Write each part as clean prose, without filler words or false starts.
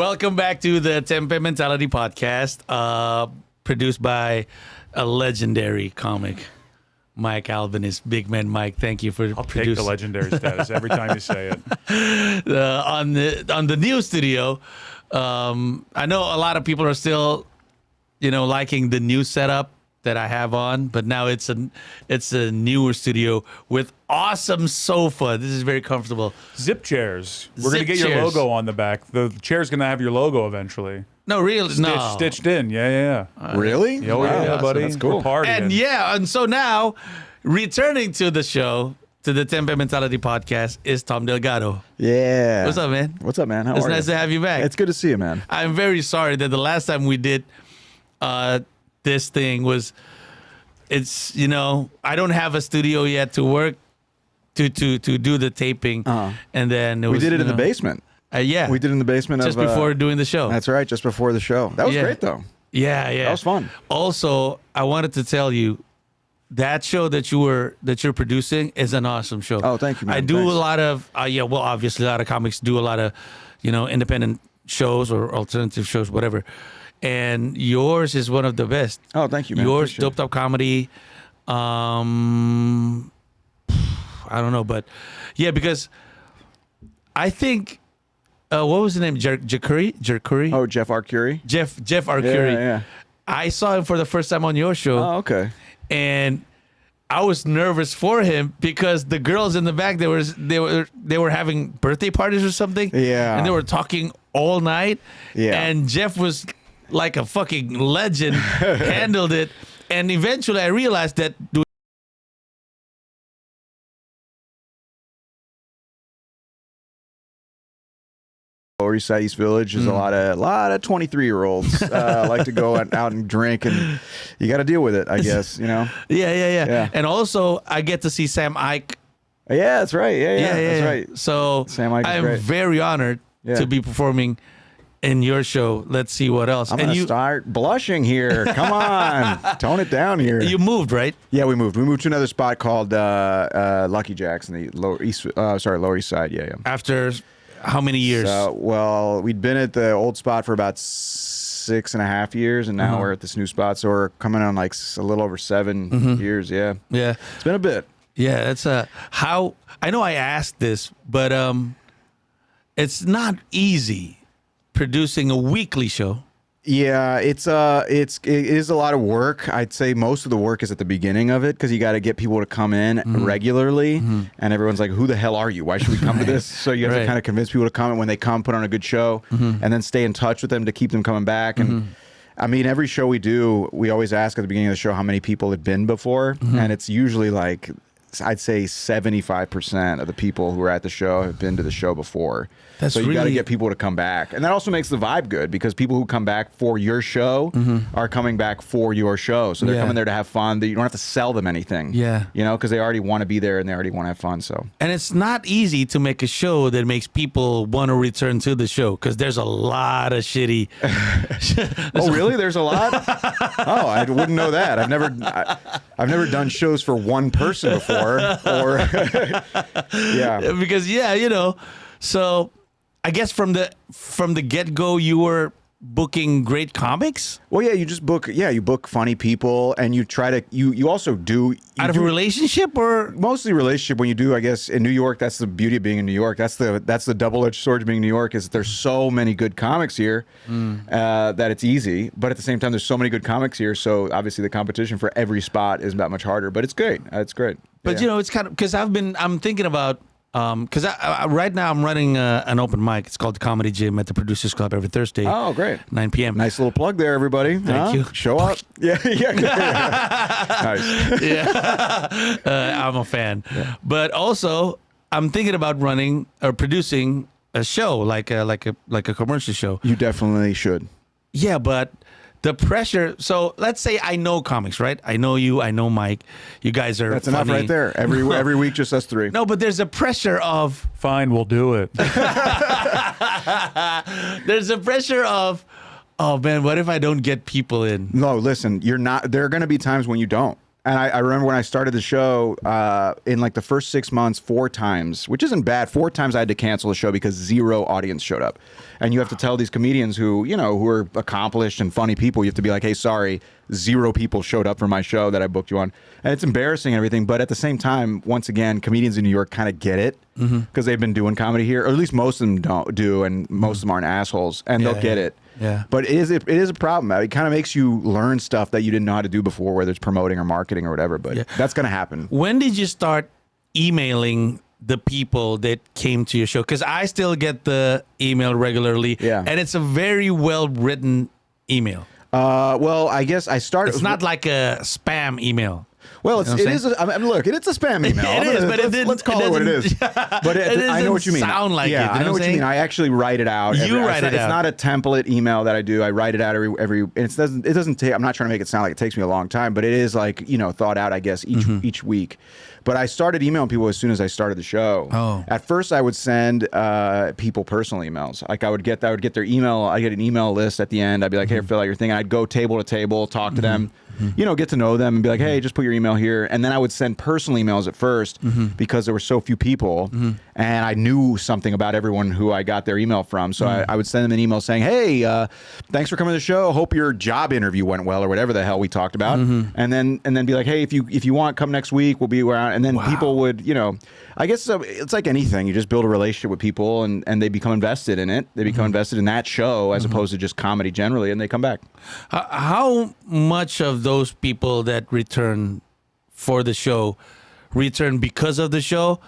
Welcome back to the Tempe Mentality Podcast, produced by a legendary comic, Mike Albanese. Big Man Mike, thank you for I'll take the legendary status every time you say it. On the new studio. I know a lot of people are still, liking the new setup that I have on, but now it's a newer studio with awesome sofa. This is very comfortable. Zip chairs. We're going to get Zip your chairs. logo on the back. The chair's going to have your logo eventually. No, really, no. Stitched in. Yeah. Really? Oh, Wow. yeah, buddy. That's cool. We're partying. And so now, returning to the show, to the Tempe Mentality Podcast, is Tom Delgado. Yeah. What's up, man? What's up, man? How It's are nice you? to have you back. It's good to see you, man. I'm very sorry that the last time we did this thing was, I don't have a studio yet to work to do the taping, and then We did it in the basement. Yeah, We did it in the basement just of before doing the show. That's right, just before the show. That was Yeah. great, though. Yeah. That was fun. Also, I wanted to tell you that show that you're producing is an awesome show. Oh, thank you, man. I do Thanks. a lot of obviously a lot of comics do a lot of independent shows or alternative shows, whatever. And yours is one of the best. Oh, thank you, man. Yours, Appreciate Doped Up Comedy. I don't know, but yeah, because I think what was the name? Jerkuri? Oh, Jeff Arcuri? Jeff Arcuri. Yeah. I saw him for the first time on your show. Oh, okay. And I was nervous for him because the girls in the back they were having birthday parties or something. Yeah. And they were talking all night. Yeah. And Jeff was like a fucking legend, handled it. And eventually I realized that Lower East Side, East Village is a lot of 23-year-olds like to go out and drink, and you got to deal with it, I guess. Yeah. And also I get to see Sam Ike. Yeah, that's right. Yeah. That's right. So Sam Ike is I'm great. very honored Yeah. to be performing in your show. Let's see what else. I'm gonna start blushing here. Come on, tone it down here. You moved, right? Yeah, we moved. We moved to another spot called Lucky Jack's in the Lower East Side. Yeah. After how many years? Well, we'd been at the old spot for about 6.5 years, and now we're at this new spot. So we're coming on like a little over 7 years. Yeah, Yeah. it's been a bit. Yeah, that's how I know I asked this, but it's not easy producing a weekly show. Yeah, it is a lot of work. I'd say most of the work is at the beginning of it because you got to get people to come in regularly, and everyone's like, "Who the hell are you? Why should we come to this?" So you have to kind of convince people to come, and when they come, put on a good show, and then stay in touch with them to keep them coming back. And I mean, every show we do, we always ask at the beginning of the show how many people had been before, and it's usually like, I'd say 75% of the people who are at the show have been to the show before. That's so you got to really- get people to come back. And that also makes the vibe good because people who come back for your show are coming back for your show. So they're Yeah. coming there to have fun. You don't have to sell them anything. Yeah. Because they already want to be there and they already want to have fun. So And it's not easy to make a show that makes people want to return to the show because there's a lot of shitty. Oh, really? There's a lot? Oh, I wouldn't know that. I've never done shows for one person before. Or yeah. Because so I guess from the get-go you were booking great comics Well, yeah, you just book. Yeah, you book funny people, and you try to. You also do out of a relationship or mostly relationship. When you do, I guess in New York, that's the beauty of being in New York. That's the double-edged sword of being in New York is that there's so many good comics here that it's easy. But at the same time, there's so many good comics here. So obviously, the competition for every spot is that much harder. But it's great. It's great. But Yeah. it's kind of because I'm thinking about because right now I'm running an open mic. It's called the Comedy Gym at the Producers Club every Thursday. Oh, great. 9 p.m. Nice little plug there, everybody. Thank you. Show up. Yeah. Nice. Yeah, I'm a fan. Yeah. But also, I'm thinking about running or producing a show like a commercial show. You definitely should. Yeah, but the pressure. So let's say I know comics, right? I know you. I know Mike. You guys are. That's funny. enough right there. Every week, just us three. No, but there's a pressure of. Fine, we'll do it. There's a pressure of. Oh man, what if I don't get people in? No, listen. You're not. There are going to be times when you don't. And I remember when I started the show, in like the first 6 months, 4 times, which isn't bad. 4 times I had to cancel the show because 0 audience showed up. And you have to tell these comedians who are accomplished and funny people, you have to be like, hey, sorry, 0 people showed up for my show that I booked you on. And it's embarrassing and everything. But at the same time, once again, comedians in New York kind of get it because they've been doing comedy here, or at least most of them do, and most of them aren't assholes, and they'll get it. Yeah. But it is a problem. It kind of makes you learn stuff that you didn't know how to do before, whether it's promoting or marketing or whatever. But that's going to happen. When did you start emailing the people that came to your show? Because I still get the email regularly. Yeah. And it's a very well written email. Well, I guess I started. It's not like a spam email. Well, You know what I'm it is. I mean, look, it's a spam email. It is, but let's call it what it is. But I know what you mean. Sound like yeah, it, I know what you mean. I actually write it out. Write it out. It's not a template email that I do. I write it out every. It doesn't take. I'm not trying to make it sound like it takes me a long time, but it is like thought out. I guess each week. But I started emailing people as soon as I started the show. Oh. At first, I would send people personal emails. Like I would get their email. I get an email list at the end. I'd be like, hey, fill out your thing. And I'd go table to table, talk to them. Get to know them and be like, hey, just put your email here. And then I would send personal emails at first because there were so few people and I knew something about everyone who I got their email from. So I would send them an email saying, hey, thanks for coming to the show. Hope your job interview went well, or whatever the hell we talked about. And then be like, hey, if you want, come next week. We'll be around. And then people would, I guess it's like anything. You just build a relationship with people and they become invested in it. They become invested in that show as opposed to just comedy generally, and they come back. How much of those people that return for the show return because of the show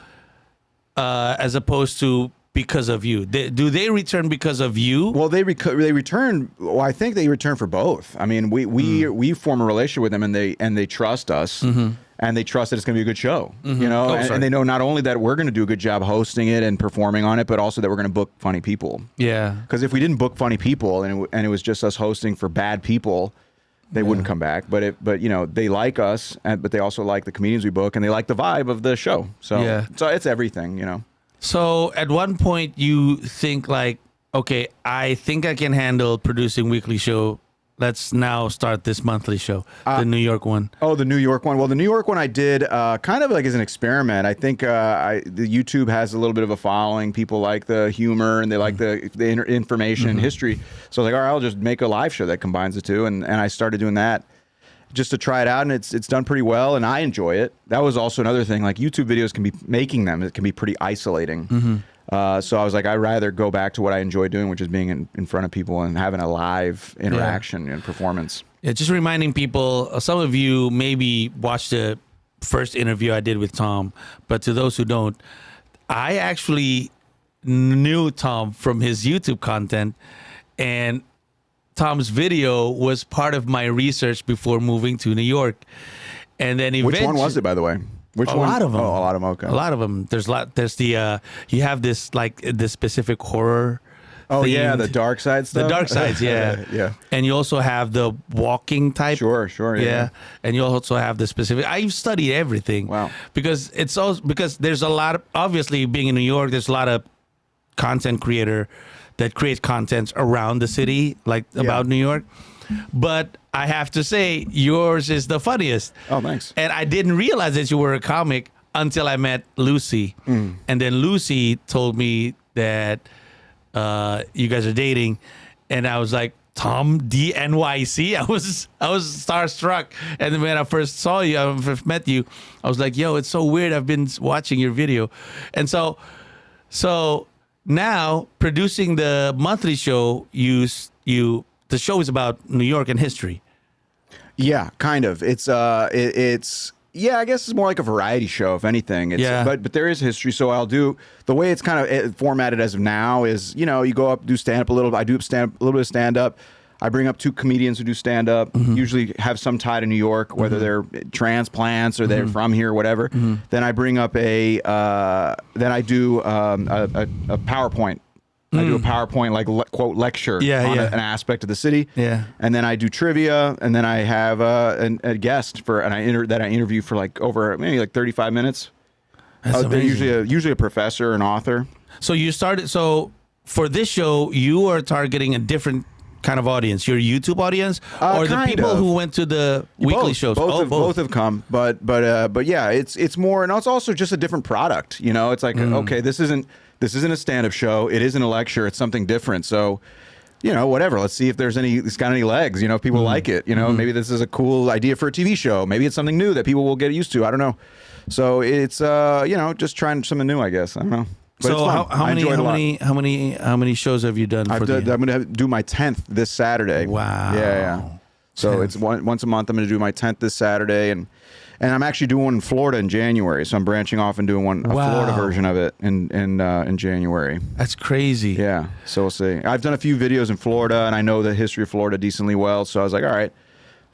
as opposed to because of you? Do they return because of you? Well, they return. Well, I think they return for both. I mean, we form a relationship with them, and they trust us, and they trust that it's going to be a good show. And they know not only that we're going to do a good job hosting it and performing on it, but also that we're going to book funny people. Yeah. Because if we didn't book funny people and it was just us hosting for bad people, they wouldn't come back. But they like us, but they also like the comedians we book, and they like the vibe of the show. So it's everything. So at one point you think like, okay, I think I can handle producing weekly show. Let's now start this monthly show, the New York one. Oh, the New York one. Well, the New York one I did kind of like as an experiment. I think the YouTube has a little bit of a following. People like the humor and they like the information and history. So I was like, all right, I'll just make a live show that combines the two. And I started doing that just to try it out, and it's done pretty well, and I enjoy it. That was also another thing. Like YouTube videos can be it can be pretty isolating. So I was like, I'd rather go back to what I enjoy doing, which is being in front of people and having a live interaction and performance. Yeah, just reminding people, some of you maybe watched the first interview I did with Tom, but to those who don't, I actually knew Tom from his YouTube content, and Tom's video was part of my research before moving to New York. And then eventually, which one was it, by the way? Which one? A lot of them. Oh, a lot of them. Okay. A lot of them. There's the you have this this specific horror. Oh themed, yeah, the dark side stuff. The dark sides, yeah. Yeah. And you also have the walking type. Sure. Yeah. And you also have the specific. I've studied everything. Wow. Because there's a lot of, obviously being in New York, there's a lot of content creator that creates content around the city, like about New York. But I have to say, yours is the funniest. Oh, thanks. And I didn't realize that you were a comic until I met Lucy. And then Lucy told me that you guys are dating. And I was like, Tom DNYC? I was starstruck. And then when I first saw you, I first met you, I was like, yo, it's so weird. I've been watching your video. And so now producing the monthly show, the show is about New York and history. Yeah, kind of. It's I guess it's more like a variety show, if anything. But there is history, so I'll do the way it's kind of formatted as of now is, you go up, do stand up a little. I do a little bit of stand up. I bring up 2 comedians who do stand up. Usually have some tie to New York, whether they're transplants or they're from here, or whatever. Then I bring up then I do a PowerPoint. I do a PowerPoint quote lecture on an aspect of the city. Yeah. And then I do trivia, and then I have a guest that I interview for maybe 35 minutes. That's amazing. Usually a professor, an author. So you started. So for this show, you are targeting a different kind of audience? Your YouTube audience, or the kind people of. who went to the weekly shows? Both have come, but yeah, it's more, and it's also just a different product. You know, it's like okay, this isn't a stand-up show. It isn't a lecture. It's something different. So, you know, whatever. Let's see if it's got any legs. You know, if people like it. You know, maybe this is a cool idea for a TV show. Maybe it's something new that people will get used to. I don't know. So it's you know, just trying something new. I guess I don't know. But So it's fun. how many shows have you done? I'm going to do my 10th this Saturday. Wow. Yeah. So 10th. it's once a month. I'm going to do my 10th this Saturday, and I'm actually doing one in Florida in January. So I'm branching off and doing a Florida version of it in January. That's crazy. Yeah. So we'll see. I've done a few videos in Florida, and I know the history of Florida decently well. So I was like, all right,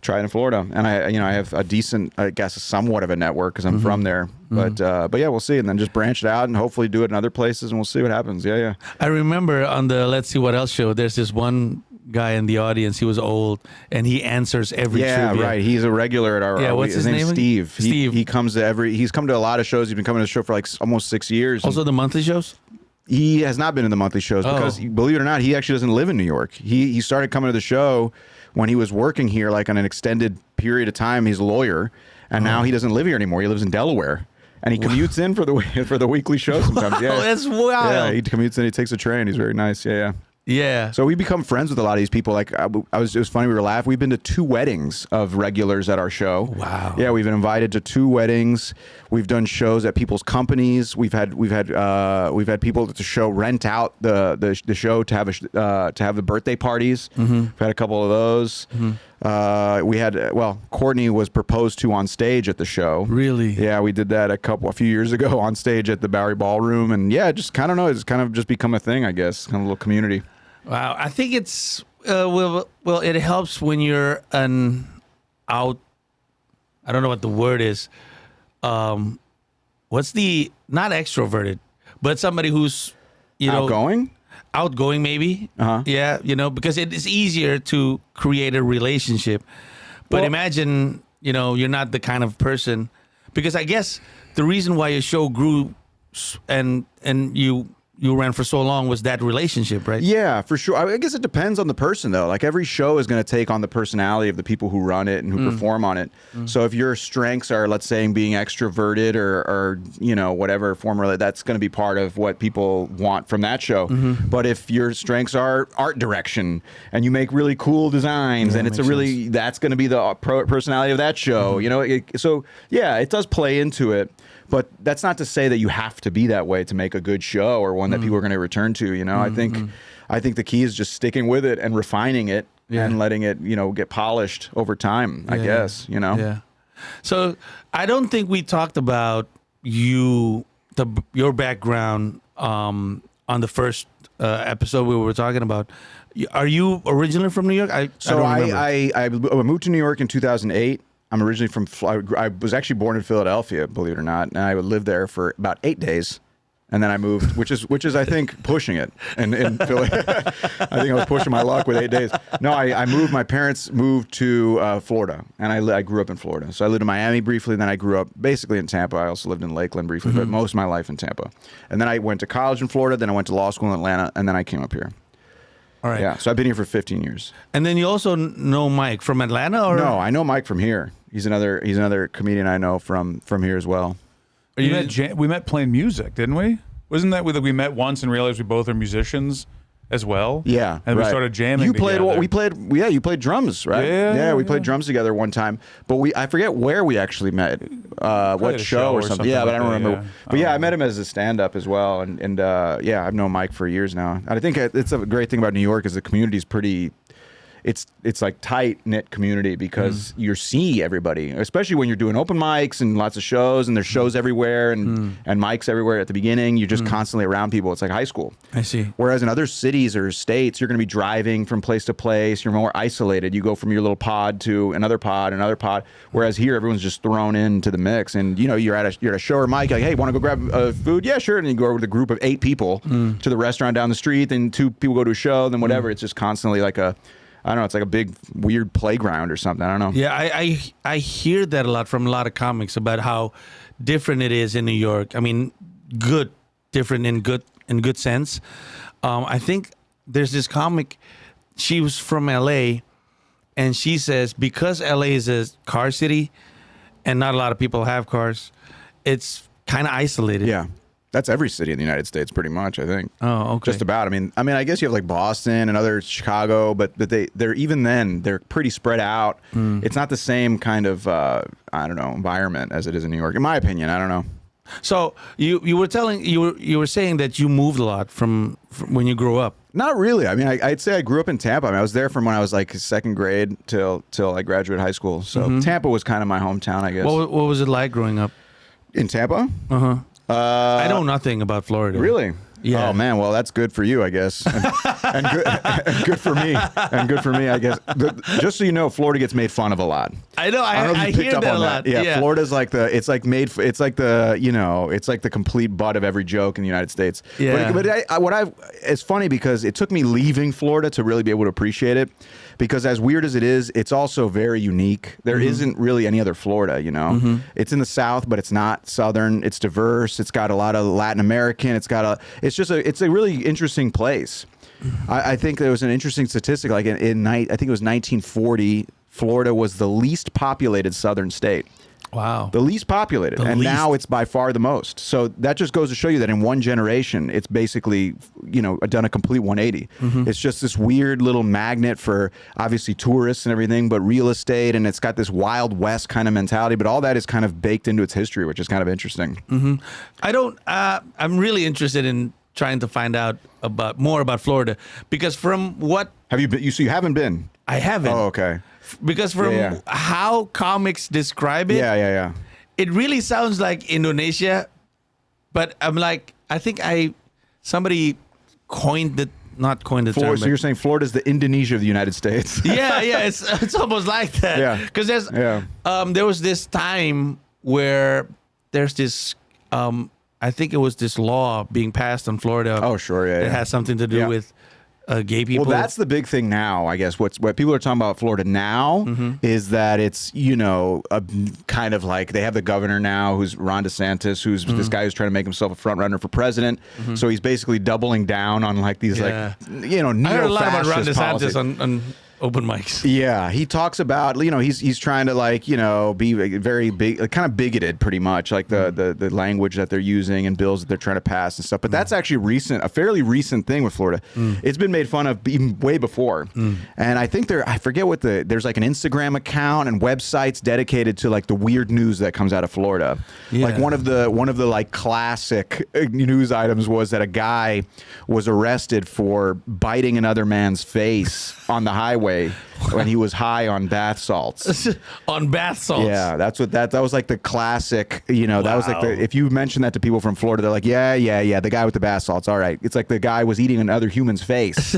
try it in Florida. And I have a decent, I guess, somewhat of a network because I'm from there. But yeah, we'll see. And then just branch it out and hopefully do it in other places, and we'll see what happens. Yeah. I remember on the Let's See What Else show, there's this one guy in the audience. He was old, and he answers every trivia. Yeah, right. He's a regular at our. What's his name? Steve. Steve. He comes to he's come to a lot of shows. He's been coming to the show for like almost 6 years. Also, the monthly shows. He has not been in the monthly shows because, believe it or not, he actually doesn't live in New York. He started coming to the show when he was working here, like on an extended period of time. He's a lawyer, and now he doesn't live here anymore. He lives in Delaware, and he commutes in for the weekly show sometimes. Yeah, that's wild. Yeah, he commutes in. He takes a train. He's very nice. Yeah. Yeah. So we become friends with a lot of these people. Like it was funny. We were laughing. We've been to 2 weddings of regulars at our show. Wow. Yeah, we've been invited to 2 weddings. We've done shows at people's companies. We've had people at the show rent out the show to have the birthday parties. We've had a couple of those. We had Courtney was proposed to on stage at the show. Really? Yeah, we did that a few years ago on stage at the Bowery Ballroom, and yeah, just kind of know it's kind of just become a thing, I guess, kind of a little community. Wow. I think it's it helps when you're an out. I don't know what the word is. What's the not extroverted, but somebody who's outgoing maybe. Yeah, because it is easier to create a relationship. But imagine, you're not the kind of person, because I guess the reason why your show grew and you ran for so long was that relationship, right? Yeah, for sure. I guess it depends on the person, though. Like every show is going to take on the personality of the people who run it and who perform on it. So if your strengths are, let's say, being extroverted or whatever form, that's going to be part of what people want from that show. But if your strengths are art direction and you make really cool designs, and that's going to be the personality of that show. So yeah, it does play into it. But that's not to say that you have to be that way to make a good show or one that people are going to return to. I think the key is just sticking with it and refining it and letting it, get polished over time. I guess. Yeah. So I don't think we talked about your background on the first episode we were talking about. Are you originally from New York? I moved to New York in 2008. I'm originally I was actually born in Philadelphia, believe it or not, and I lived there for about 8 days, and then I moved, which is I think pushing it in Philly. I think I was pushing my luck with 8 days. No, I moved. My parents moved to Florida, and I grew up in Florida. So I lived in Miami briefly, then I grew up basically in Tampa. I also lived in Lakeland briefly, but most of my life in Tampa. And then I went to college in Florida, then I went to law school in Atlanta, and then I came up here. All right. Yeah, so I've been here for 15 years. And then you also know Mike from Atlanta, or no? I know Mike from here. He's another comedian I know from here as well. We met playing music, didn't we? Wasn't that we met once and realized we both are musicians as well? Yeah, and we started jamming. You played together. you played drums, right? Yeah, we played drums together one time. But I forget where we actually met. What show or something? Yeah, but I don't remember. Yeah. But yeah, I met him as a stand-up as well, and yeah, I've known Mike for years now. And I think it's a great thing about New York is the community's pretty. It's like tight-knit community because you see everybody, especially when you're doing open mics and lots of shows, and there's shows everywhere and mics everywhere at the beginning. You're just constantly around people. It's like high school. I see. Whereas in other cities or states, you're going to be driving from place to place. You're more isolated. You go from your little pod to another pod. Whereas here, everyone's just thrown into the mix. And you're at a show or mic, like, hey, want to go grab food? Yeah, sure. And you go over with a group of 8 people to the restaurant down the street, and 2 people go to a show, then whatever. It's just constantly like I don't know. It's like a big weird playground or something. I don't know. Yeah, I hear that a lot from a lot of comics about how different it is in New York. I mean, different in good sense. I think there's this comic she was from LA, and she says because LA is a car city, and not a lot of people have cars, it's kind of isolated. Yeah. That's every city in the United States, pretty much, I think. Oh, okay. Just about. I mean, I guess you have like Boston and other Chicago, but they're even then they're pretty spread out. It's not the same kind of environment as it is in New York, in my opinion. I don't know. So you were saying that you moved a lot from when you grew up. Not really. I mean, I'd say I grew up in Tampa. I mean, I was there from when I was like second grade till I graduated high school. So Tampa was kind of my hometown, I guess. What was it like growing up in Tampa? I know nothing about Florida. Really? Yeah. Oh man, well that's good for you, I guess, and good for me, I guess. Just so you know, Florida gets made fun of a lot. I know. I hear that a lot. Yeah, Florida's like it's like the complete butt of every joke in the United States. Yeah. But it's funny because it took me leaving Florida to really be able to appreciate it. Because as weird as it is, it's also very unique. There isn't really any other Florida, you know. It's in the South, but it's not Southern. It's diverse. It's got a lot of Latin American. It's a really interesting place. I think there was an interesting statistic. Like I think it was 1940, Florida was the least populated Southern state. Wow. The least populated. And now it's by far the most. So that just goes to show you that in one generation, it's basically, done a complete 180. It's just this weird little magnet for obviously tourists and everything, but real estate. And it's got this Wild West kind of mentality. But all that is kind of baked into its history, which is kind of interesting. I'm really interested in trying to find out more about Florida because from what. Have you been? So you haven't been? I haven't. Oh, okay. Because from how comics describe it, it really sounds like Indonesia. But I'm like, I think somebody not coined the term. So you're saying Florida's the Indonesia of the United States? Yeah, it's almost like that. Yeah. Because there was this time where there's this, I think it was this law being passed on Florida. Oh, sure, yeah. It has something to do with gay people. Well, that's the big thing now, I guess. What people are talking about Florida now is that it's, a kind of like they have the governor now who's Ron DeSantis, who's this guy who's trying to make himself a front runner for president. So he's basically doubling down on like these neo-fascist I heard a lot about Ron DeSantis policies. on open mics. Yeah, he talks about, he's trying to be very big, kind of bigoted pretty much, like the language that they're using and bills that they're trying to pass and stuff. But that's actually a fairly recent thing with Florida. It's been made fun of even way before. And I think I forget there's like an Instagram account and websites dedicated to like the weird news that comes out of Florida. Yeah. Like one of the like classic news items was that a guy was arrested for biting another man's face on the highway when he was high on bath salts. On bath salts. Yeah, that was like the classic, that was like if you mention that to people from Florida, they're like, yeah, the guy with the bath salts. All right. It's like the guy was eating another human's face,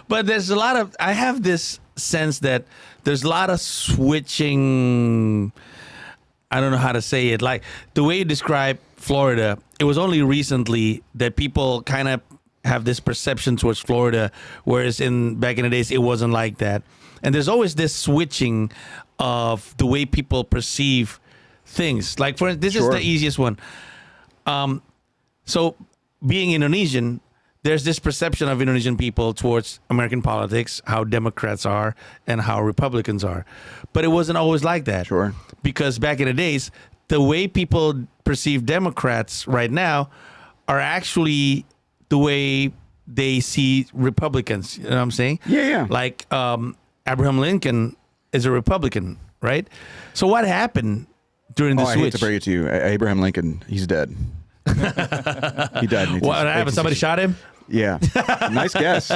But there's I have this sense that there's a lot of switching. I don't know how to say it. Like the way you describe Florida, it was only recently that people kind of have this perception towards Florida, whereas back in the days it wasn't like that. And there's always this switching of the way people perceive things. Like this is the easiest one. So being Indonesian, there's this perception of Indonesian people towards American politics, how Democrats are and how Republicans are. But it wasn't always like that. Sure. Because back in the days, the way people perceive Democrats right now are actually the way they see Republicans. You know what I'm saying? Yeah. Like Abraham Lincoln is a Republican, right? So what happened during the switch? I hate to break it to you. Abraham Lincoln, he's dead. He died. What happened? Somebody shot him? Yeah. Nice guess.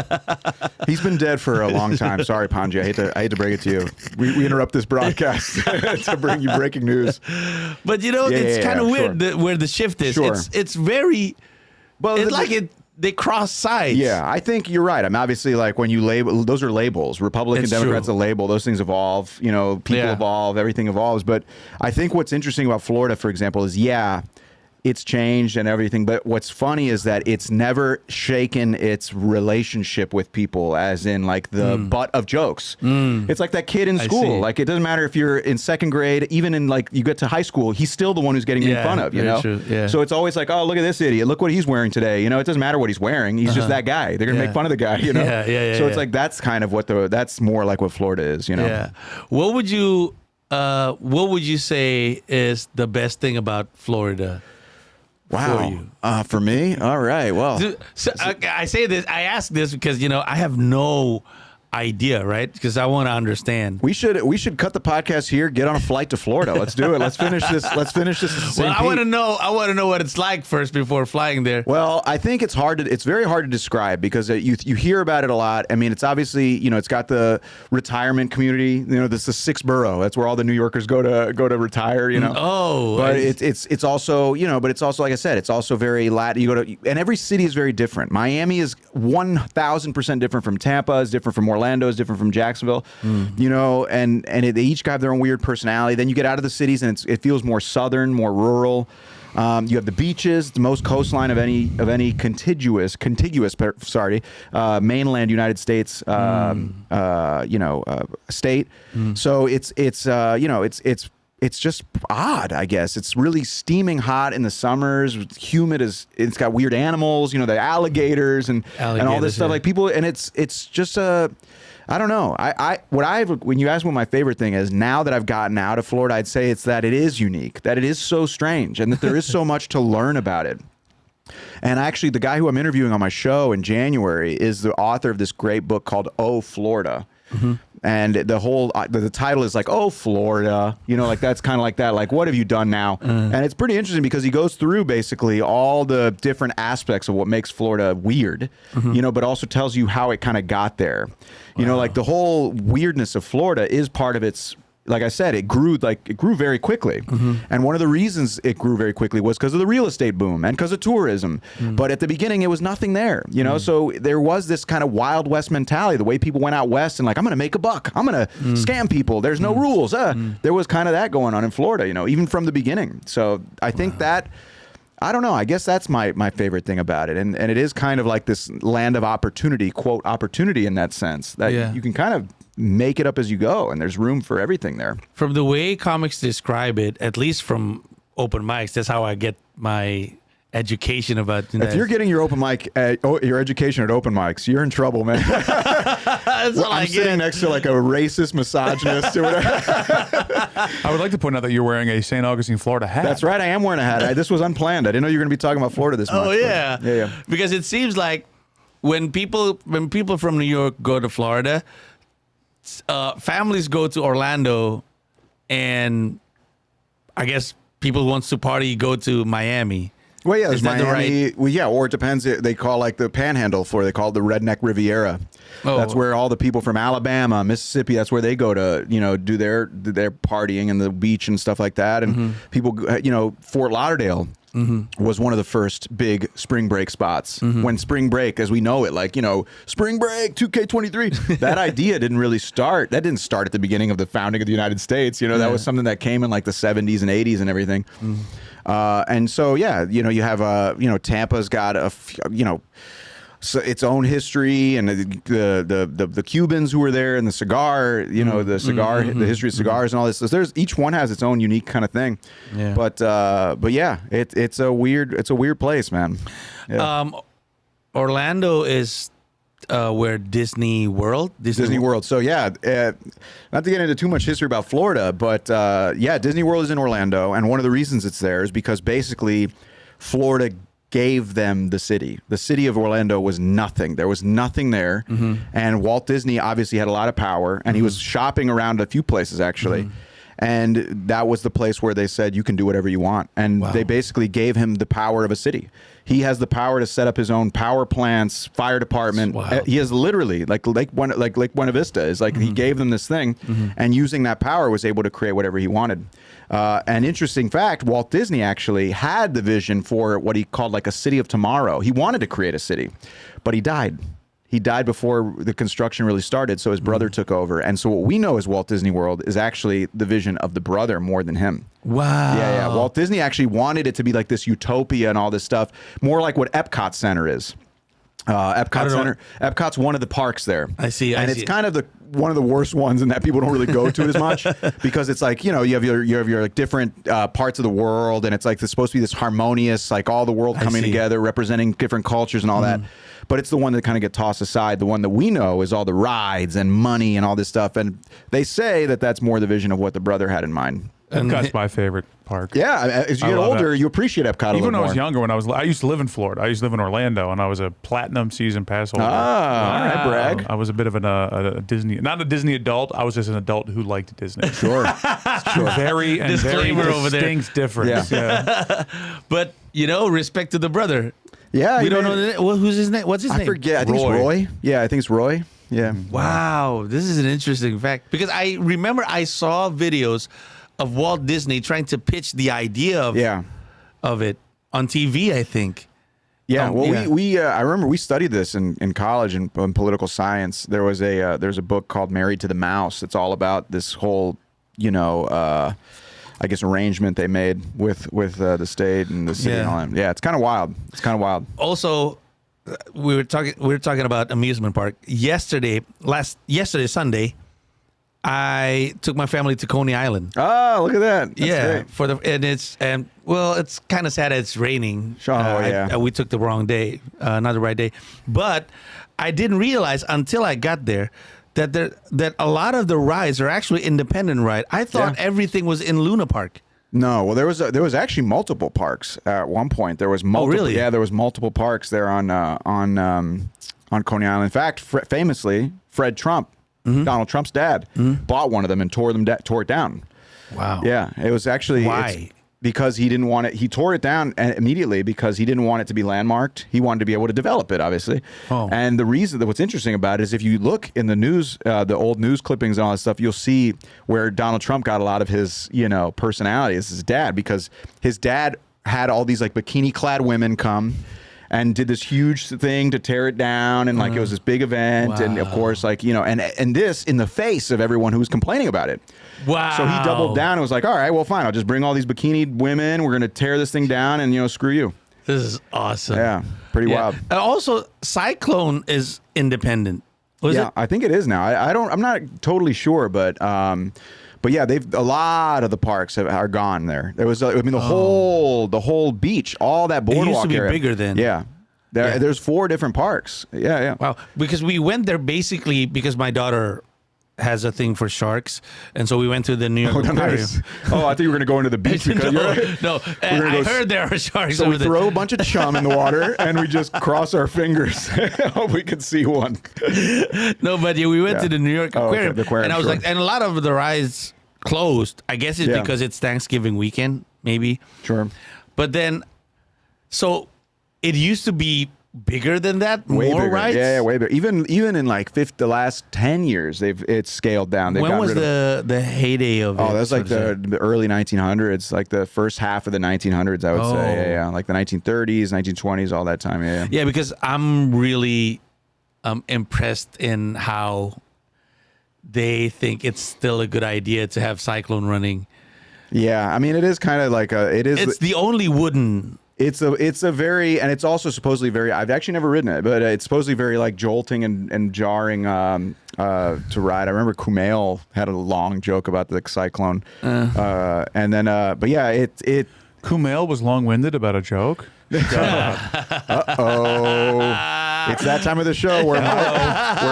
He's been dead for a long time. Sorry, Pandji. I hate to break it to you. We interrupt this broadcast to bring you breaking news. But it's kind of weird where the shift is. Sure. It's very. Well, they cross sides. Yeah, I think you're right. I mean, obviously, like when you label, those are labels. Republican, It's Democrats, true. a label. Those things evolve. People evolve. Everything evolves. But I think what's interesting about Florida, for example, is it's changed and everything. But what's funny is that it's never shaken its relationship with people, as in like the butt of jokes. It's like that kid in school. see. Like it doesn't matter if you're in second grade, even in like you get to high school, he's still the one who's getting made Yeah, fun of, you very know? true, yeah. So it's always like, oh, look at this idiot. Look what he's wearing today. You know, it doesn't matter what he's wearing. He's just that guy. They're going to Yeah. make fun of the guy, you know? Yeah, So it's yeah. like, that's kind of that's more like what Florida is, you know? Yeah. What would you say is the best thing about Florida? Wow. For you? For me? All right. Well, So, I say this. I ask this because I have no idea, right? Because I want to understand. we should cut the podcast here, get on a flight to Florida. Let's do it. Let's finish this. Let's finish this. At the same Well, I want to peak. know. I want to know what it's like first before flying there. Well, I think it's very hard to describe because you hear about it a lot. I mean, it's obviously, it's got the retirement community. This is the sixth borough. That's where all the New Yorkers go to retire, Oh, But it's also, but it's also, like I said, it's also very Latin. And every city is very different. Miami is 1,000% different from Tampa, is different from Orlando, is different from Jacksonville, and they each have their own weird personality. Then you get out of the cities and it feels more southern, more rural. You have the beaches, the most coastline of any contiguous mainland United States, state. So it's just odd, I guess. It's really steaming hot in the summers, humid it's got weird animals, the alligators and all this stuff. Yeah. Like people, and it's just I don't know. When you ask what my favorite thing is, now that I've gotten out of Florida, I'd say it's that it is unique, that it is so strange, and that there is so much to learn about it. And actually, the guy who I'm interviewing on my show in January is the author of this great book called Oh, Florida. And the title is like, oh, Florida, like that's kind of like that. Like, what have you done now? And it's pretty interesting because he goes through basically all the different aspects of what makes Florida weird, but also tells you how it kind of got there. Like the whole weirdness of Florida is part of its, like I said, it grew very quickly. And one of the reasons it grew very quickly was because of the real estate boom and because of tourism. But at the beginning, it was nothing there, so there was this kind of Wild West mentality, the way people went out west and like, I'm going to make a buck. I'm going to scam people. There's no rules. There was kind of that going on in Florida, even from the beginning. So I think that, I don't know. I guess that's my favorite thing about it. And it is kind of like this land of opportunity, quote, opportunity in that sense, that you can kind of make it up as you go, and there's room for everything there. From the way comics describe it, at least from open mics, that's how I get my education about. If you're getting your your education at open mics, you're in trouble, man. I'm sitting next to like a racist misogynist or whatever. I would like to point out that you're wearing a St. Augustine, Florida hat. That's right. I am wearing a hat. This was unplanned. I didn't know you were going to be talking about Florida this much. Oh yeah, yeah. Because it seems like when people from New York go to Florida, families go to Orlando, and I guess people who wants to party go to Miami. Well, yeah, Is there's that Miami. Well, yeah, or it depends. They call like the Panhandle they call it the Redneck Riviera. Oh. That's where all the people from Alabama, Mississippi. That's where they go to, do their partying and the beach and stuff like that. And people, Fort Lauderdale was one of the first big spring break spots. When spring break, as we know it, like spring break 2K23. That idea didn't really start. That didn't start at the beginning of the founding of the United States. That was something that came in like the 70s and 80s and everything. And so, yeah, you have, Tampa's got its own history, and the Cubans who were there, and the cigar, the history of cigars and all this. So each one has its own unique kind of thing. Yeah. But yeah, it's a weird place, man. Yeah. Orlando is where Disney World. So yeah, not to get into too much history about Florida, but yeah, Disney World is in Orlando, and one of the reasons it's there is because basically Florida gave them the city. The city of Orlando was nothing. There was nothing there, and Walt Disney obviously had a lot of power, and he was shopping around a few places actually. And that was the place where they said, you can do whatever you want. And they basically gave him the power of a city. He has the power to set up his own power plants, fire department. He has literally, like Lake Buena Vista is like, he gave them this thing, and using that power was able to create whatever he wanted. An interesting fact, Walt Disney actually had the vision for what he called like a city of tomorrow. He wanted to create a city, but he died. He died before the construction really started, so his brother took over. And so what we know as Walt Disney World is actually the vision of the brother more than him. Wow. Yeah. Walt Disney actually wanted it to be like this utopia and all this stuff, more like what Epcot Center is. Epcot Center. Epcot's one of the parks there. I see. And it's kind of one of the worst ones in that people don't really go to it as much because it's like, you have your like different parts of the world, and it's like it's supposed to be this harmonious, like all the world coming together, representing different cultures and all that. But it's the one that kind of get tossed aside. The one that we know is all the rides and money and all this stuff. And they say that that's more the vision of what the brother had in mind. Epcot's my favorite park. Yeah, as you get older, you appreciate Epcot a little more. Even when I was younger, I used to live in Florida. I used to live in Orlando, and I was a platinum season pass holder. Ah, all right, brag. I was a bit of a Disney, not a Disney adult. I was just an adult who liked Disney. Sure. Very Disclaimer over there. distinct difference. Yeah. But, respect to the brother. Yeah. We don't know who's his name. What's his name? I forget. I think it's Roy. Yeah, I think it's Roy. Yeah. Wow. This is an interesting fact. Because I remember I saw videos of Walt Disney trying to pitch the idea of it on TV, I think. Yeah, I remember we studied this in college in political science. There's a book called Married to the Mouse. It's all about this whole, I guess arrangement they made with the state and the city and all that. Yeah, it's kind of wild. Also, we were talking about amusement park yesterday, Sunday. I took my family to Coney Island. Oh, look at that! That's great. It's kind of sad. It's raining. Oh, we took the wrong day, not the right day. But I didn't realize until I got there that a lot of the rides are actually independent ride. I thought everything was in Luna Park. No, well, there was actually multiple parks at one point. There was multiple. Oh, really? Yeah, there was multiple parks there on Coney Island. In fact, famously, Fred Trump. Donald Trump's dad bought one of them and tore it down. Wow. Yeah, it was actually why? Because he didn't want it. He tore it down immediately because he didn't want it to be landmarked. He wanted to be able to develop it, obviously. Oh. And the reason that what's interesting about it is if you look in the news, the old news clippings and all that stuff, you'll see where Donald Trump got a lot of his, personality. It's his dad, because his dad had all these like bikini-clad women come and did this huge thing to tear it down, and like it was this big event, and of course, like and this in the face of everyone who was complaining about it. Wow! So he doubled down and was like, "All right, well, fine. I'll just bring all these bikini women. We're gonna tear this thing down, and screw you." This is awesome. Yeah, pretty wild. Also, Cyclone is independent. Was it? I think it is now. I'm not totally sure, but yeah, a lot of the parks are gone there. There was, the whole beach, all that boardwalk area. It used to be area. bigger then. Yeah. There's 4 different parks. Yeah. Wow. Because we went there basically because my daughter has a thing for sharks, and so we went to the New York Aquarium. Nice. Oh, I thought you were going to go into the beach because no. I heard there are sharks. So we throw a bunch of chum in the water, and we just cross our fingers. Hope we can see one. No, but we went to the New York Aquarium, the aquarium, and I was like, and a lot of the rides closed. I guess it's because it's Thanksgiving weekend, maybe. Sure. But then, so it used to be bigger than that, way more bigger. rides. Yeah, way bigger. Even in like the last 10 years, it's scaled down. When was the heyday of it? Oh, that's like the early 1900s, like the first half of the 1900s, I would say. Yeah, like the 1930s, 1920s, all that time. Yeah. Yeah, because I'm really impressed in how they think it's still a good idea to have Cyclone running. Yeah, I mean, it is kind of like It's the only wooden. It's a very, and it's also supposedly very, I've actually never ridden it, but it's supposedly very like jolting and jarring to ride. I remember Kumail had a long joke about the Cyclone. And then, but yeah, it Kumail was long-winded about a joke. It's that time of the show where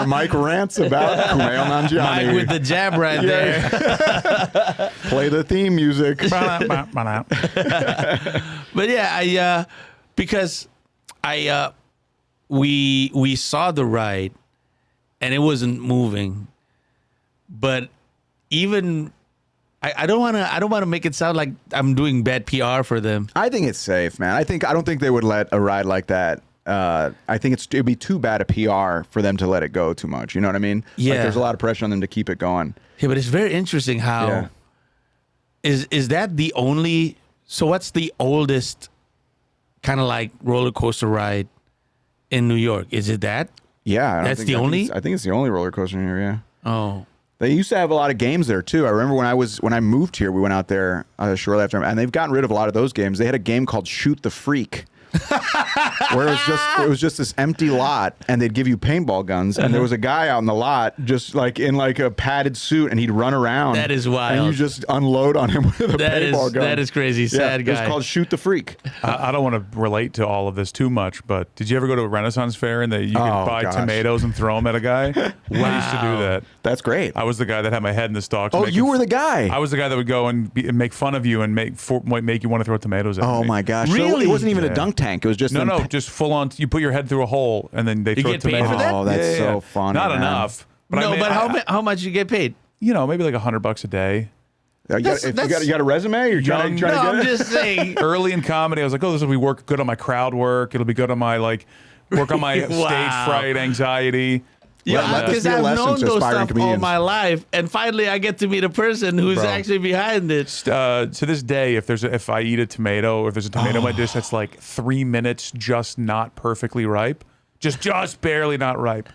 Mike rants about Kumail Nanjiani. Mike with the jab right there. Play the theme music. But yeah, because we saw the ride and it wasn't moving, but even I don't want to make it sound like I'm doing bad PR for them. I think it's safe, man. I don't think they would let a ride like that. I think it'd be too bad a PR for them to let it go too much. You know what I mean? Yeah. Like, there's a lot of pressure on them to keep it going. Yeah, but it's very interesting how is that the only? So what's the oldest kind of like roller coaster ride in New York? Is it that? Yeah, I don't That's think- the only? I think it's the only roller coaster here. Yeah. Oh. They used to have a lot of games there too. I remember when I moved here, we went out there shortly after, and they've gotten rid of a lot of those games. They had a game called Shoot the Freak, where it was just this empty lot, and they'd give you paintball guns, and there was a guy out in the lot just like in like a padded suit, and he'd run around. That is wild. And you just unload on him with a paintball gun. That is crazy. Sad guy. It's called Shoot the Freak. I don't want to relate to all of this too much, but did you ever go to a Renaissance fair and you could buy gosh. tomatoes and throw them at a guy? I used to do that. That's great. I was the guy that had my head in the stalks. Oh, you were the guy. I was the guy that would go and make fun of you and make you want to throw tomatoes at me. Oh my gosh! Really? So it wasn't even a Yeah. dunk tank. It was just No, just full on. You put your head through a hole and then they throw get paid tomatoes. for that? Oh, that's Yeah, yeah, so yeah. funny. Not man. enough. But No, I mean, but how much you get paid? maybe like $100 a day. You got a resume? You're trying to No, get I'm it? just saying. Early in comedy, I was like, oh, this will be work good on my crowd work. It'll be good on my work on my Wow. stage fright anxiety. Let this Because be a I've lesson known to those aspiring stuff all comedians. my life, and finally I get to meet a person who's Bro. actually behind it. To this day, if I eat a tomato or if there's a tomato in my dish that's like 3 minutes just not perfully ripe, just barely not ripe,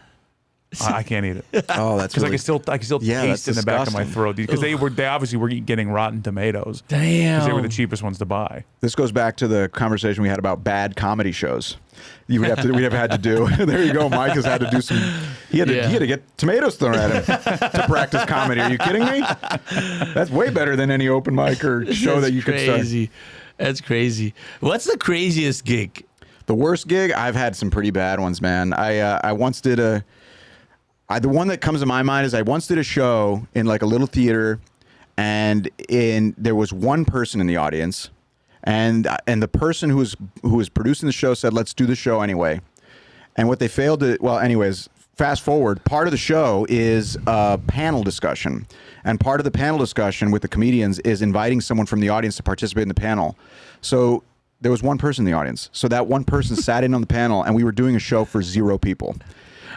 I can't eat it Oh, that's because really, I can still Yeah, taste that's in the back of my disgusting. throat because they obviously were getting rotten tomatoes Damn. because they were the cheapest ones to buy. This goes back to the conversation we had about bad comedy shows. We'd have had to do. There you go. Mike has had to do some. He had to get tomatoes thrown at him to practice comedy. Are you kidding me? That's way better than any open mic or show that you could start. crazy. That's crazy. What's the craziest gig? The worst gig, I've had some pretty bad ones, man. I once did the one that comes to my mind is I once did a show in like a little theater, and there was one person in the audience, and the person who was producing the show said, "Let's do the show anyway." And what they failed to, well, anyways, fast forward, part of the show is a panel discussion. And part of the panel discussion with the comedians is inviting someone from the audience to participate in the panel. So there was one person in the audience. So that one person sat in on the panel, and we were doing a show for 0 people.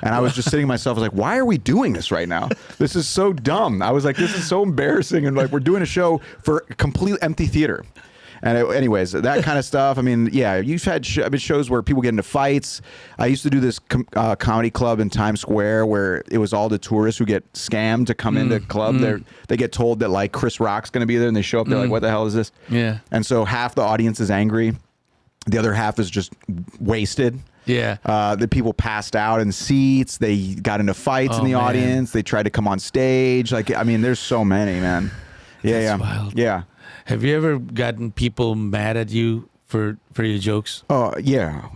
And I was just sitting to myself, I was like, why are we doing this right now? This is so dumb. I was like, this is so embarrassing. And like, we're doing a show for a complete empty theater. And anyways, that kind of stuff. I mean, yeah, you've had shows where people get into fights. I used to do this comedy club in Times Square where it was all the tourists who get scammed to come into the club. They get told that like Chris Rock's going to be there, and they show up. They're like, "What the hell is this?" Yeah. And so half the audience is angry, the other half is just wasted. Yeah. The people passed out in seats. They got into fights in the man. audience. They tried to come on stage. Like, I mean, there's so many, man. Yeah, That's yeah, wild. yeah. Have you ever gotten people mad at you for your jokes? Oh, yeah.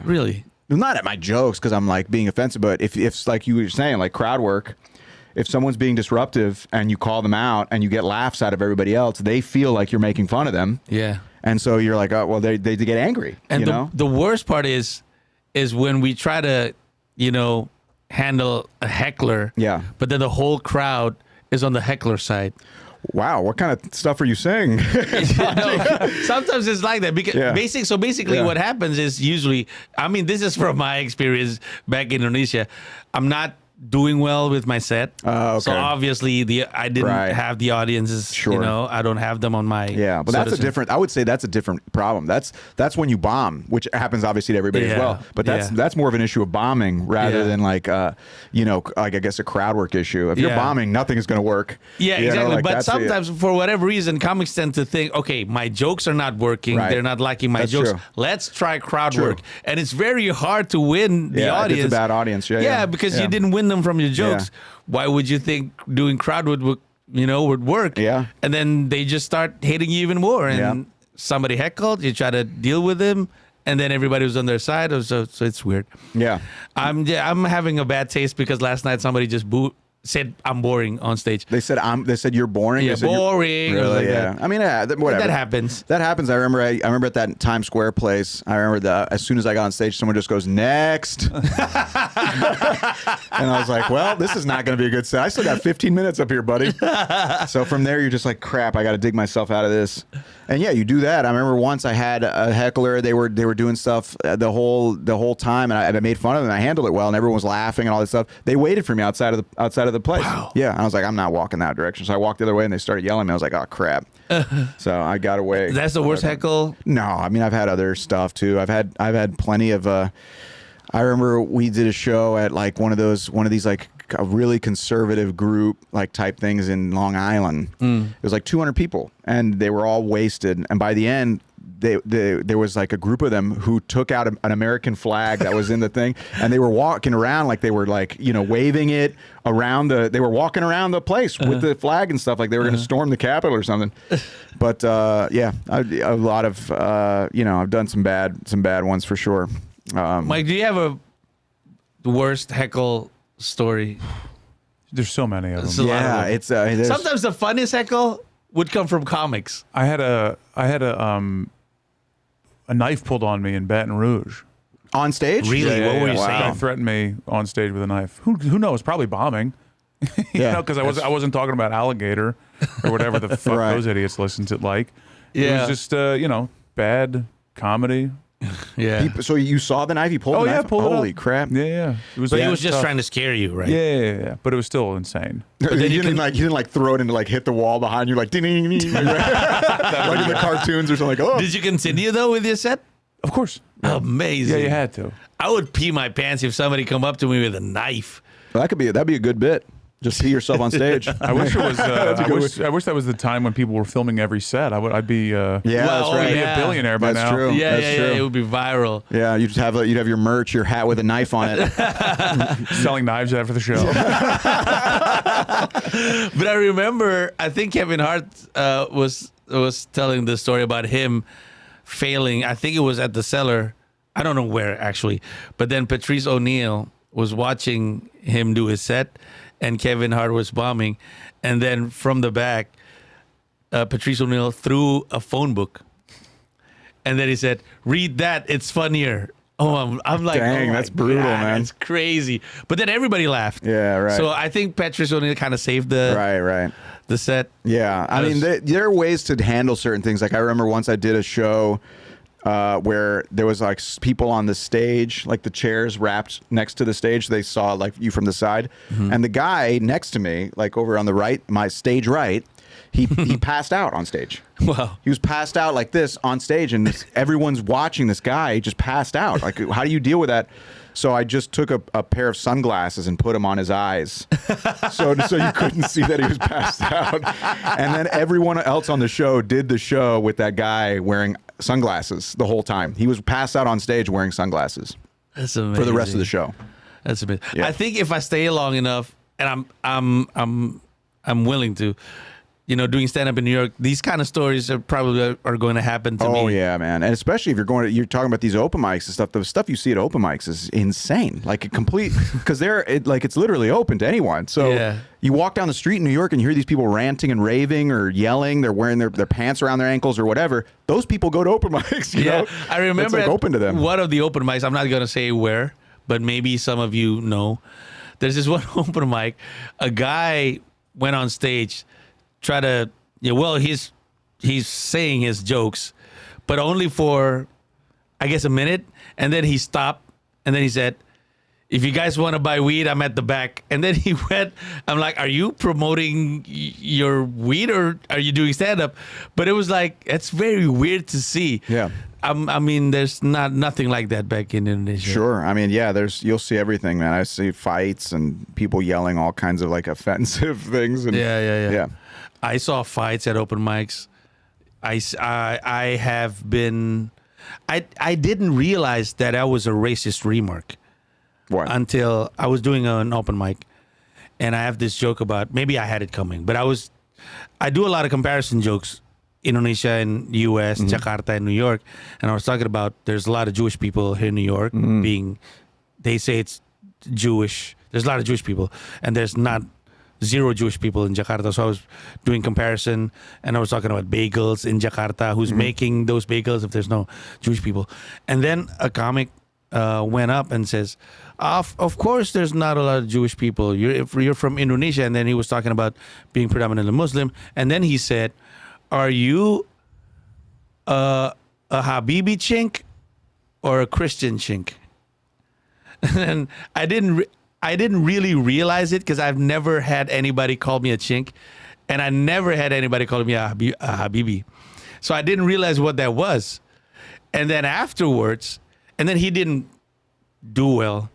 Really? Not at my jokes because I'm like being offensive, but if like you were saying, like crowd work, if someone's being disruptive and you call them out and you get laughs out of everybody else, they feel like you're making fun of them. Yeah. And so you're like, oh, well, they get angry. And you know? the worst part is when we try to, handle a heckler. Yeah. But then the whole crowd is on the heckler side. Wow, what kind of stuff are you saying? Sometimes it's like that because Yeah. basically Yeah. what happens is usually, I mean, this is from my experience back in Indonesia. I'm not doing well with my set. Okay. So obviously I didn't Right. have the audiences, Sure. I don't have them on my. Yeah, but so that's to a say. different. I would say that's a different problem. That's when you bomb, which happens obviously to everybody as Yeah, well. But that's more of an issue of bombing rather Yeah. than like I guess a crowd work issue. If you're Yeah. bombing, nothing is going to work. Yeah, You know, exactly. like, But that's the- sometimes, for whatever reason, comics tend to think, okay, my jokes are not working. Right. They're not liking my That's jokes. true. Let's try crowd True. work. And it's very hard to win the Yeah, if audience. it's a bad audience. Yeah, because yeah. you didn't win them from your jokes. Yeah. Why would you think doing crowd would work? Yeah. And then they just start hating you even more. And Yeah. somebody heckled, you try to deal with them, and then everybody was on their side. So it's weird. Yeah. I'm having a bad taste because last night somebody just said I'm boring on stage. They said you're boring. Yeah, They said you're- boring. I was Really? like Yeah. that. I mean, whatever. That happens. That happens. I remember at that Times Square place. I remember as soon as I got on stage, someone just goes next, and I was like, "Well, this is not going to be a good set. I still got 15 minutes up here, buddy." So from there, you're just like, "Crap, I got to dig myself out of this." And yeah, you do that. I remember once I had a heckler. They were doing stuff the whole time, and I made fun of them. I handled it well, and everyone was laughing and all this stuff. They waited for me outside of the place. Wow. Yeah, and I was like, I'm not walking that direction. So I walked the other way, and they started yelling at me. I was like, oh crap. So I got away. That's the worst heckle. No, I mean I've had other stuff too. I've had plenty of I remember we did a show at like one of these like a really conservative group like type things in Long Island. It was like 200 people, and they were all wasted. And by the end, there was like a group of them who took out an American flag that was in the thing, and they were walking around like they were like, you know, waving it around they were walking around the place with the flag and stuff like they were going to storm the Capitol or something. But yeah, a lot of you know, I've done some bad ones for sure. Mike, do you have a worst heckle story? There's so many of There's them. a lot of Yeah, them. it's Sometimes the funniest heckle would come from comics. I had a knife pulled on me in Baton Rouge. on stage. Really? What were you A guy saying? threatened me on stage with a knife. Who knows? Probably bombing. You know, because I wasn't talking about alligator or whatever the fuck Right. those idiots listen to. Like, Yeah. it was just you know, bad comedy. Yeah. So you saw the knife? You pulled Oh the yeah, knife? pulled it Holy up. crap! Yeah. It was. But yeah, he was just tough. trying to scare you, right? Yeah. But it was still insane. You then you didn't like throw it into like hit the wall behind you like ding ding ding, like, like in the cartoons or something. Like, oh, Did you continue though with your set? Of course. Amazing. Yeah, you had to. I would pee my pants if somebody come up to me with a knife. that'd be a good bit. Just see yourself on stage. I wish it was. That's a good I wish that was the time when people were filming every set. I'd be. Yeah, Well, that's right. oh, I'd be yeah. a billionaire by That's now. true. Yeah, That's yeah, true. yeah. It would be viral. Yeah, you'd have your merch, your hat with a knife on it. Selling knives after the show. But I remember, I think Kevin Hart was telling the story about him failing. I think it was at the Cellar. I don't know where actually. But then Patrice O'Neal was watching him do his set, and Kevin Hart was bombing. And then from the back, Patrice O'Neal threw a phone book. And then he said, "Read that. It's funnier." Oh, I'm like, Dang, oh my that's brutal, God, man. That's crazy. But then everybody laughed. Yeah, right. So I think Patrice O'Neal kind of saved the right. the set. Yeah, I mean, there are ways to handle certain things. Like I remember once I did a show where there was like people on the stage, like the chairs wrapped next to the stage. They saw like you from the side, and the guy next to me, like over on the right, my stage right, he passed out on stage. Wow. He was passed out like this on stage, and everyone's watching this guy just passed out. Like, how do you deal with that? So I just took a pair of sunglasses and put them on his eyes, so you couldn't see that he was passed out. And then everyone else on the show did the show with that guy wearing sunglasses the whole time. He was passed out on stage wearing sunglasses That's amazing. for the rest of the show. That's amazing. Yeah. I think if I stay long enough, and I'm willing to, doing stand up in New York, these kind of stories are probably going to happen to me. Oh yeah, man, and especially if you're talking about these open mics and stuff. The stuff you see at open mics is insane. Like a complete because it's literally open to anyone. So Yeah. you walk down the street in New York and you hear these people ranting and raving or yelling. They're wearing their pants around their ankles or whatever. Those people go to open mics. You know? I remember it's like at open to them. one of the open mics. I'm not going to say where, but maybe some of you know. There's this one open mic. A guy went on stage, try to. Yeah, well, he's saying his jokes, but only for, I guess, a minute, and then he stopped, and then he said, "If you guys want to buy weed, I'm at the back." And then he went. I'm like, "Are you promoting your weed or are you doing stand up?" But it was like it's very weird to see. Yeah. I mean, there's nothing like that back in Indonesia. Sure. I mean, yeah, you'll see everything, man. I see fights and people yelling all kinds of like offensive things. And, Yeah. I saw fights at open mics. I didn't realize that was a racist remark What? until I was doing an open mic, and I have this joke about, maybe I had it coming, but I do a lot of comparison jokes, Indonesia and U.S., Jakarta and New York, and I was talking about there's a lot of Jewish people here in New York they say it's Jewish. There's a lot of Jewish people, and there's not zero Jewish people in Jakarta. So I was doing comparison, and I was talking about bagels in Jakarta. Who's making those bagels if there's no Jewish people? And then a comic went up and says, "Of course, there's not a lot of Jewish people. If you're from Indonesia." And then he was talking about being predominantly Muslim. And then he said, "Are you a Habibi chink or a Christian chink?" And I didn't really realize it because I've never had anybody call me a chink, and I never had anybody call me a Habibi. So I didn't realize what that was. And then afterwards, and then he didn't do well.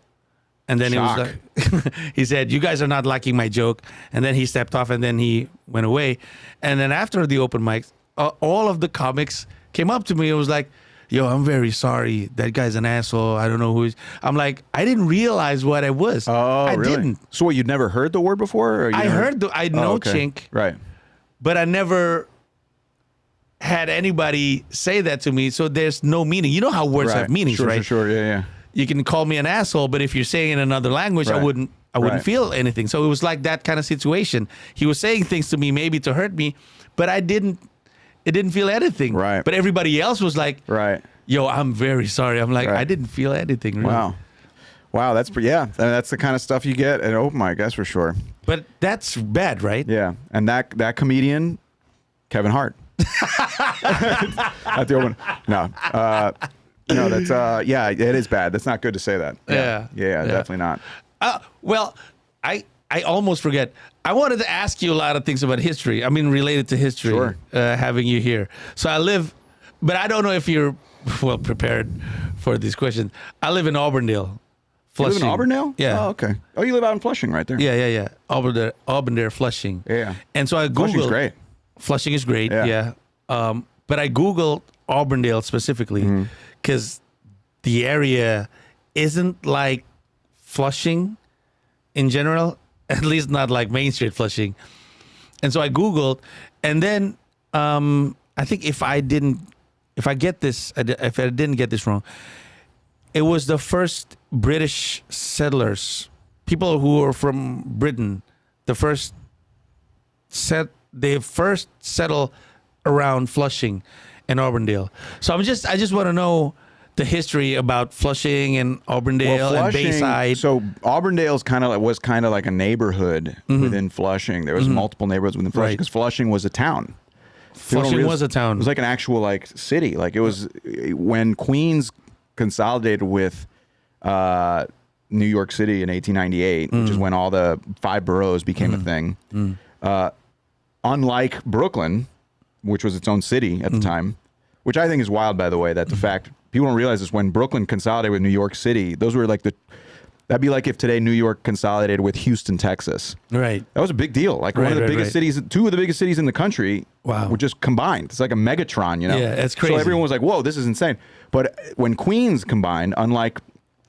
And then Shock. it was like, he said, "You guys are not liking my joke." And then he stepped off, and then he went away. And then after the open mics, all of the comics came up to me and was like, "Yo, I'm very sorry. That guy's an asshole. I don't know who he's." I'm like, I didn't realize what I was. Oh, I really? didn't. So what, you'd never heard the word before? Or you I never- heard, I know okay. chink, Right. but I never had anybody say that to me. So there's no meaning. You know how words Right. have meanings, Sure, right? Sure, yeah. You can call me an asshole, but if you're saying in another language, I Right. wouldn't Right. feel anything. So it was like that kind of situation. He was saying things to me maybe to hurt me, but it didn't feel anything. Right. But everybody else was like, Right. "Yo, I'm very sorry." I'm like, Right. I didn't feel anything. Really. Wow, that's yeah. That's the kind of stuff you get at open mic, that's for sure. But that's bad, right? Yeah, and that comedian, Kevin Hart. At the open. No, that's yeah, it is bad. That's not good to say that. Yeah. Definitely not. Well, I almost forget. I wanted to ask you a lot of things about history. I mean, related to history, Sure. Having you here. So I live, but I don't know if you're well prepared for these questions. I live in Auburndale. You live in Flushing. Auburndale? Yeah. Oh, okay. Oh, you live out in Flushing, right there. Yeah. Auburndale, Flushing. Yeah. And so I Googled. Flushing's great. Flushing is great. Yeah. Yeah. But I Googled Auburndale specifically Mm-hmm. because the area isn't like Flushing in general, at least not like Main Street Flushing. And so I Googled, and then I think if I didn't get this wrong, it was the first British settlers, people who were from Britain, they first settled around Flushing and Auburndale. So I just want to know the history about Flushing and Auburndale and Bayside. So Auburndale's was kind of like a neighborhood within Flushing. There was multiple neighborhoods within Flushing Right. because Flushing was a town. Flushing was a town. It was like an actual like city. Like it was when Queens consolidated with New York City in 1898, which is when all the 5 boroughs became a thing. Unlike Brooklyn, which was its own city at the time, which I think is wild, by the way, that the fact people don't realize this, when Brooklyn consolidated with New York City, those were like that'd be like if today New York consolidated with Houston, Texas. Right. That was a big deal. Like one of the biggest cities, 2 of the biggest cities in the country were just combined. It's like a Megatron, you know? Yeah, it's crazy. So everyone was like, whoa, this is insane. But when Queens combined, unlike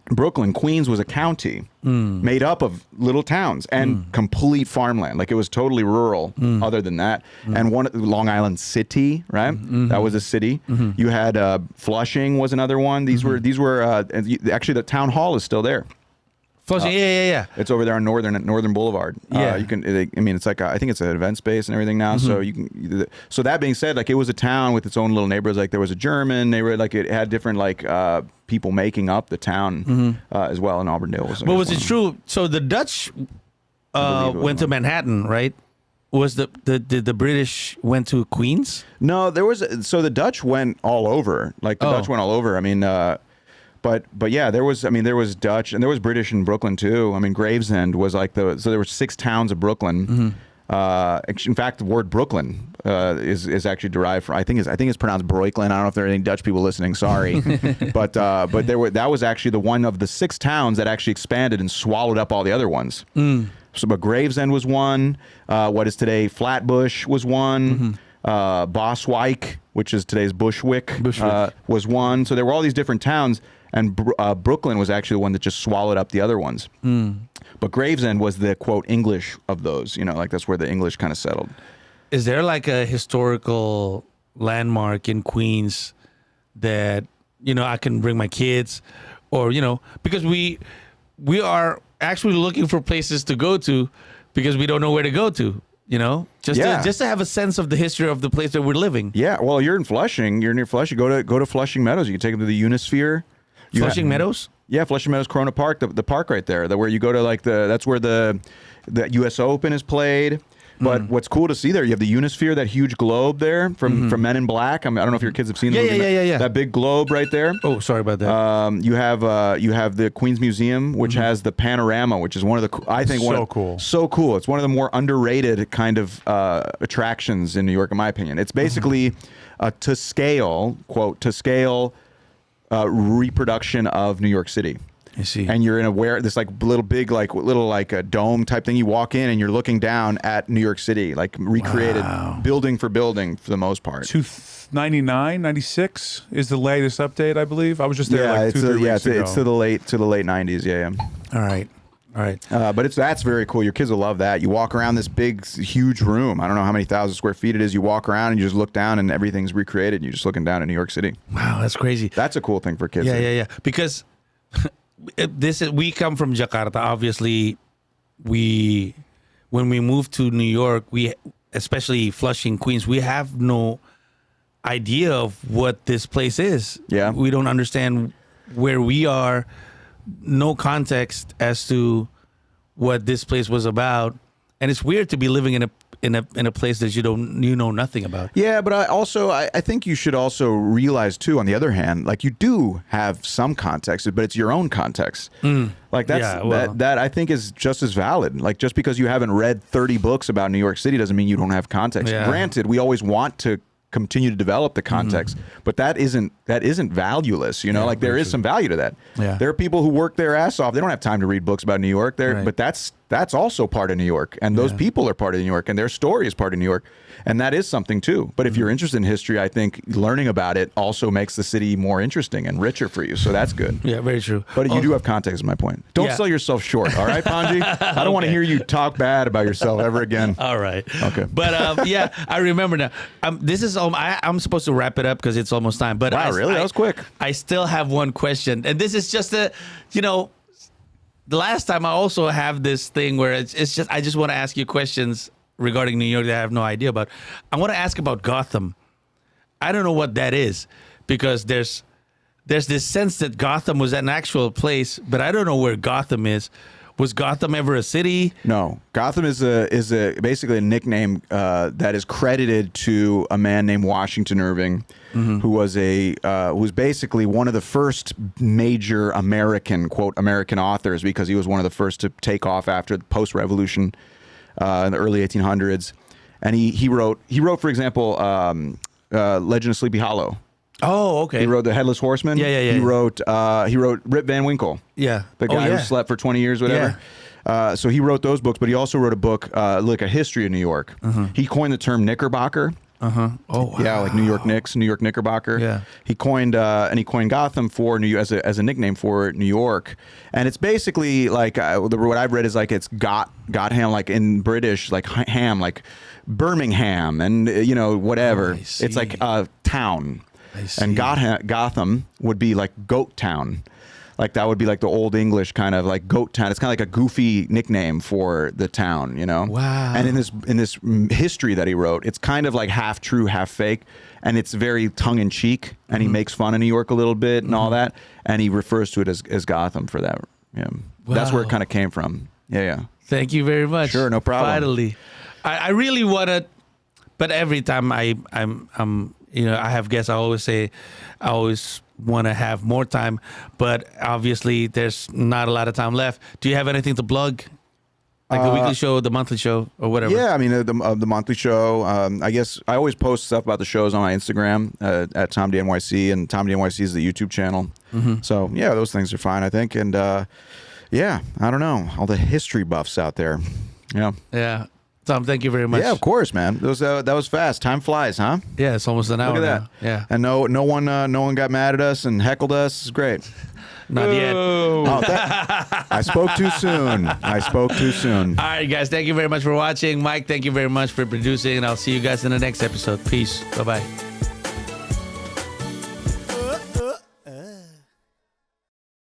Brooklyn, Queens was a county made up of little towns and complete farmland. Like it was totally rural other than that. And Long Island City, right? That was a city. You had Flushing was another one. These were actually the town hall is still there. Flushing, yeah. It's over there on Northern Boulevard. Yeah. It's like I think it's an event space and everything now. So you can. So that being said, like it was a town with its own little neighborhoods. Like there was a German neighborhood. Like it had different people making up the town as well. In Auburndale was. But was it true? So the Dutch went to Manhattan, right? Was the British went to Queens? No, there was. So the Dutch went all over. Like the Dutch went all over. I mean. But yeah, there was Dutch and there was British in Brooklyn too. I mean, Gravesend was like so there were 6 towns of Brooklyn. In fact, the word Brooklyn is actually derived from I think it's pronounced Broiklyn. I don't know if there are any Dutch people listening. Sorry, but that was actually the one of the 6 towns that actually expanded and swallowed up all the other ones. So, but Gravesend was one. What is today Flatbush was one. Boswijk, which is today's Bushwick. Was one. So there were all these different towns. And Brooklyn was actually the one that just swallowed up the other ones. But Gravesend was the, quote, English of those. You know, like that's where the English kind of settled. Is there like a historical landmark in Queens that, I can bring my kids or, because we are actually looking for places to go to because we don't know where to go to, just to have a sense of the history of the place that we're living. Yeah. Well, you're in Flushing. You're near Flushing. Go to Flushing Meadows. You can take them to the Unisphere. Flushing Meadows? Yeah, Flushing Meadows, Corona Park, the park right there, where you go to that's where the U.S. Open is played. But what's cool to see there, you have the Unisphere, that huge globe there from Men in Black. I don't know if your kids have seen the movie. Yeah. That big globe right there. Oh, sorry about that. You have the Queens Museum, which has the panorama, which is one of the cool. So cool. It's one of the more underrated kind of attractions in New York, in my opinion. It's basically to scale reproduction of New York City. I see. And you're in this like little big like a dome type thing. You walk in and you're looking down at New York City, like recreated building for building for the most part. 299, 96 is the latest update, I believe. I was just there like 2-3 weeks ago. It's to the late 90s. Yeah. All right. But that's very cool. Your kids will love that. You walk around this big, huge room. I don't know how many thousand square feet it is. You walk around and you just look down and everything's recreated. You're just looking down at New York City. Wow, that's crazy. That's a cool thing for kids. Yeah. Because we come from Jakarta. Obviously, when we moved to New York, especially Flushing, Queens, we have no idea of what this place is. Yeah. We don't understand where we are. No context as to what this place was about, and it's weird to be living in a place that you know nothing about. Yeah, but I think you should also realize too, on the other hand, like you do have some context, but it's your own context. Like that I think is just as valid. Like just because you haven't read 30 books about New York City doesn't mean you don't have context. Yeah. Granted, we always want to continue to develop the context, but that isn't valueless, you know. Like there is some value to that. Yeah. There are people who work their ass off. They don't have time to read books about New York. But that's also part of New York, and those people are part of New York, and their story is part of New York, and that is something too. But if you're interested in history, I think learning about it also makes the city more interesting and richer for you. So that's good. Yeah, very true. But you do have context, is my point. Don't sell yourself short, all right, Pandji? I don't want to hear you talk bad about yourself ever again. All right. Okay. But I remember now. This is I'm supposed to wrap it up because it's almost time. But wow, really? That was quick. I still have one question, and this is just the last time I also have this thing where it's just I just want to ask you questions regarding New York that I have no idea about. I want to ask about Gotham. I don't know what that is because there's this sense that Gotham was an actual place, but I don't know where Gotham is. Was Gotham ever a city? No, Gotham is basically a nickname that is credited to a man named Washington Irving, who was basically one of the first major American authors, because he was one of the first to take off after the post-revolution in the early 1800s, and he wrote for example Legend of Sleepy Hollow. Oh, okay. He wrote The Headless Horseman. Yeah. He wrote Rip Van Winkle. Yeah. The guy who slept for 20 years, whatever. Yeah. So he wrote those books, but he also wrote a book, like a history of New York. He coined the term Knickerbocker. Oh, wow. Yeah, like New York Knicks, New York Knickerbocker. Yeah. He coined Gotham for as a nickname for New York, and it's basically like what I've read is like it's Gotham, like in British, like ham, like Birmingham, and whatever. It's like a town. And Gotham would be like Goat Town. Like that would be like the old English kind of like Goat Town. It's kind of like a goofy nickname for the town, Wow. And in this history that he wrote, it's kind of like half true, half fake, and it's very tongue in cheek. And he makes fun of New York a little bit and all that, and he refers to it as Gotham for that. Yeah, that's where it kind of came from. Yeah. Thank you very much. Sure, no problem. Finally, I really want to, but every time I'm I have guests, I always say I always want to have more time, but obviously there's not a lot of time left. Do you have anything to plug? Like the weekly show, the monthly show, or whatever? Yeah, I mean, the monthly show, I guess I always post stuff about the shows on my Instagram at TomDNYC, and TomDNYC is the YouTube channel. So, yeah, those things are fine, I think. And, yeah, I don't know. All the history buffs out there. Yeah. Yeah. Tom, thank you very much. Yeah, of course, man. That was fast. Time flies, huh? Yeah, it's almost an hour. Look at that. Now. Yeah. And no one got mad at us and heckled us. It's great. Not yet. I spoke too soon. All right, guys. Thank you very much for watching. Mike, thank you very much for producing. And I'll see you guys in the next episode. Peace. Bye-bye.